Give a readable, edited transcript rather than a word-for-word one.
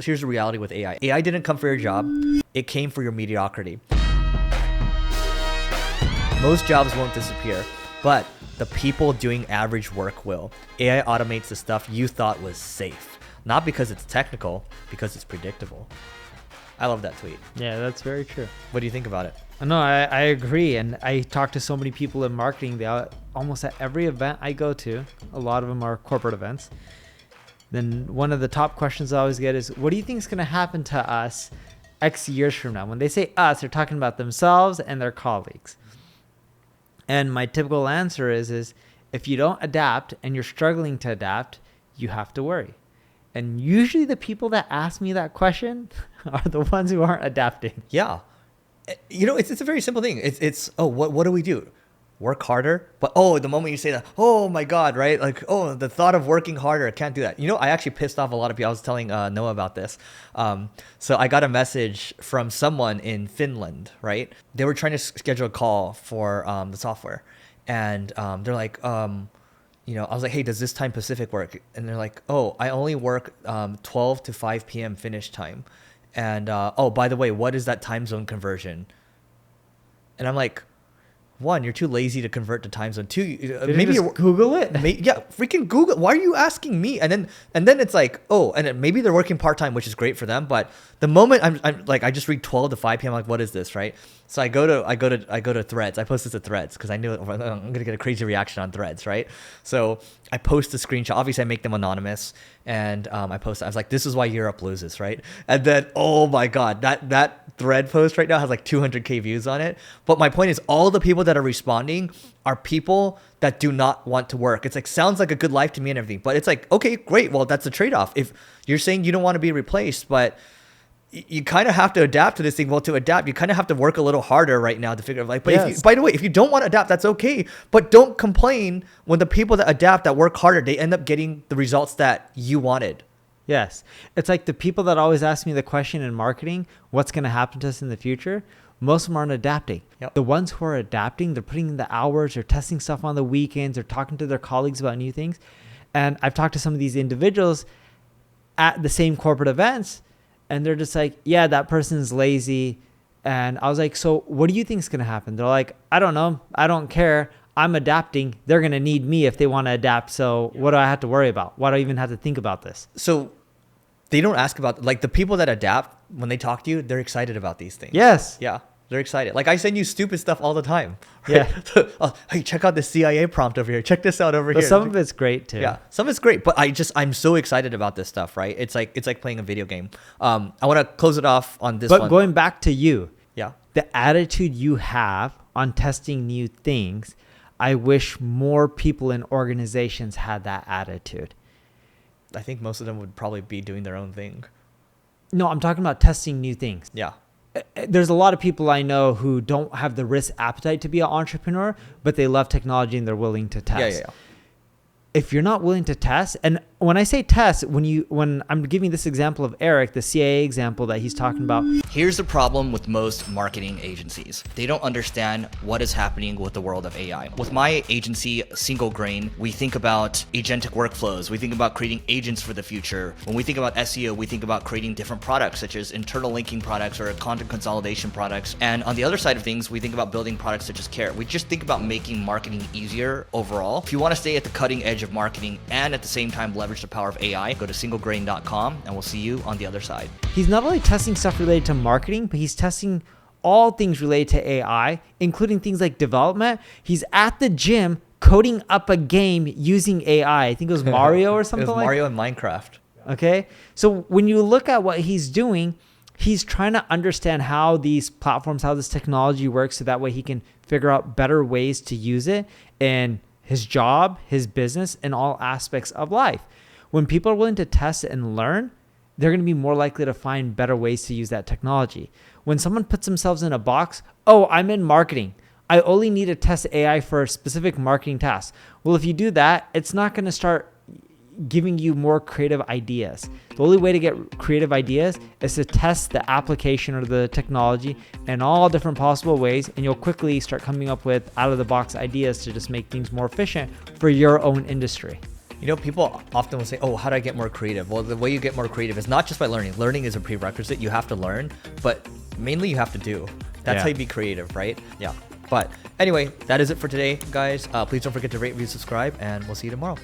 Here's the reality with AI. AI didn't come for your job. It came for your mediocrity. Most jobs won't disappear, but the people doing average work will. AI automates the stuff you thought was safe. Not because it's technical, because it's predictable. I love that tweet. Yeah, that's very true. What do you think about it? No, I agree. And I talk to so many people in marketing. They almost at every event I go to, a lot of them are corporate events. Then one of the top questions I always get is, what do you think is going to happen to us X years from now? When they say us, they're talking about themselves and their colleagues. And my typical answer is if you don't adapt and you're struggling to adapt, you have to worry. And usually the people that ask me that question are the ones who aren't adapting. Yeah. You know, it's a very simple thing. It's what do we do? Work harder? But the moment you say that, oh my God, right? Like, the thought of working harder, I can't do that. You know, I actually pissed off a lot of people. I was telling Noah about this. So I got a message from someone in Finland, right? They were trying to schedule a call for the software. And they're like, I was like, hey, does this time Pacific work? And they're like, I only work 12 to 5 p.m. finish time. And by the way, what is that time zone conversion? And I'm like, one, you're too lazy to convert to time zone. Two, maybe you just Google it. Freaking Google. Why are you asking me? And then it's like, and then maybe they're working part time, which is great for them. But the moment I'm like, I just read 12 to 5 p.m. I'm like, what is this, right? So I go to Threads. I post this to Threads because I knew I'm gonna get a crazy reaction on Threads, right? So I post a screenshot. Obviously, I make them anonymous, and I post. I was like, this is why Europe loses, right? And then, oh my God, that thread post right now has like 200K views on it. But my point is, all the people that are responding are people that do not want to work. It's like, sounds like a good life to me and everything, but it's like, okay, great. Well, that's a trade-off. If you're saying you don't want to be replaced, but you kind of have to adapt to this thing. Well, to adapt, you kind of have to work a little harder right now to figure out, like, but yes. By the way, if you don't want to adapt, that's okay. But don't complain when the people that adapt, that work harder, they end up getting the results that you wanted. Yes. It's like the people that always ask me the question in marketing, what's going to happen to us in the future? Most of them aren't adapting. Yep. The ones who are adapting, they're putting in the hours, they're testing stuff on the weekends, they're talking to their colleagues about new things. And I've talked to some of these individuals at the same corporate events, and they're just like, yeah, that person's lazy. And I was like, so what do you think is going to happen? They're like, I don't know. I don't care. I'm adapting. They're going to need me if they want to adapt. So what do I have to worry about? Why do I even have to think about this? So they don't ask about, like, the people that adapt, when they talk to you, they're excited about these things. Yes. Yeah. They're excited. Like, I send you stupid stuff all the time. Right? Yeah. Hey, check out this CIA prompt over here. Check this out over here. Some of it's great too. Yeah. Some of it's great, but I'm so excited about this stuff, right? It's like playing a video game. I want to close it off on this one. But going back to you. Yeah. The attitude you have on testing new things, I wish more people in organizations had that attitude. I think most of them would probably be doing their own thing. No, I'm talking about testing new things. Yeah. There's a lot of people I know who don't have the risk appetite to be an entrepreneur, but they love technology and they're willing to test. Yeah. If you're not willing to test, and when I say test, when I'm giving this example of Eric, the CIA example that he's talking about. Here's the problem with most marketing agencies. They don't understand what is happening with the world of AI. With my agency, Single Grain, we think about agentic workflows. We think about creating agents for the future. When we think about SEO, we think about creating different products, such as internal linking products or content consolidation products. And on the other side of things, we think about building products such as Care. We just think about making marketing easier overall. If you want to stay at the cutting edge of marketing and at the same time leverage the power of AI, go to singlegrain.com and we'll see you on the other side. He's not only testing stuff related to marketing, but he's testing all things related to AI, including things like development. He's at the gym coding up a game using AI. I think it was Mario or something. It was Mario and Minecraft. Okay. So when you look at what he's doing, he's trying to understand how these platforms, how this technology works, so that way he can figure out better ways to use it in his job, his business, and all aspects of life. When people are willing to test and learn, they're going to be more likely to find better ways to use that technology. When someone puts themselves in a box, I'm in marketing, I only need to test AI for a specific marketing task. Well, if you do that, it's not going to start giving you more creative ideas. The only way to get creative ideas is to test the application or the technology in all different possible ways, and you'll quickly start coming up with out-of-the-box ideas to just make things more efficient for your own industry. You know, people often will say, oh, how do I get more creative? Well, the way you get more creative is not just by learning. Learning is a prerequisite. You have to learn, but mainly you have to do. That's how you be creative, right? Yeah. But anyway, that is it for today, guys. Please don't forget to rate, review, subscribe, and we'll see you tomorrow.